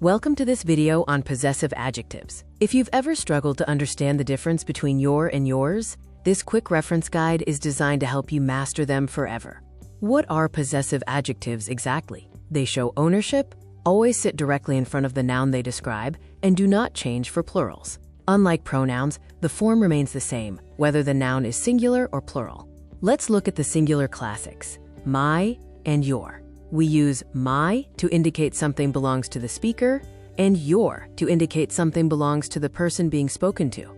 Welcome to this video on possessive adjectives. If you've ever struggled to understand the difference between your and yours, this quick reference guide is designed to help you master them forever. What are possessive adjectives exactly? They show ownership, always sit directly in front of the noun they describe, and do not change for plurals. Unlike pronouns, the form remains the same, whether the noun is singular or plural. Let's look at the singular classics, my and your. We use my to indicate something belongs to the speaker, and your to indicate something belongs to the person being spoken to.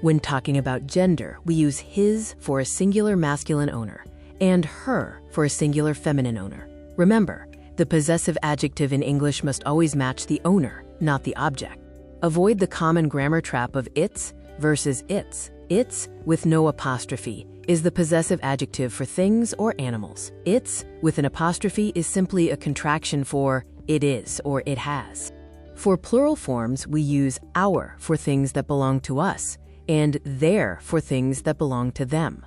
When talking about gender, we use his for a singular masculine owner, and her for a singular feminine owner. Remember, the possessive adjective in English must always match the owner, not the object. Avoid the common grammar trap of its versus its. Its, with no apostrophe, is the possessive adjective for things or animals. Its, with an apostrophe, is simply a contraction for it is or it has. For plural forms, we use our for things that belong to us, and their for things that belong to them.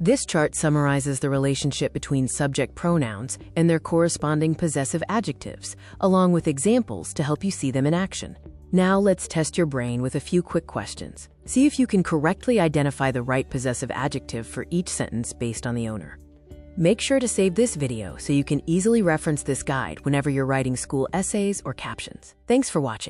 This chart summarizes the relationship between subject pronouns and their corresponding possessive adjectives, along with examples to help you see them in action. Now let's test your brain with a few quick questions. See if you can correctly identify the right possessive adjective for each sentence based on the owner. Make sure to save this video so you can easily reference this guide whenever you're writing school essays or captions. Thanks for watching.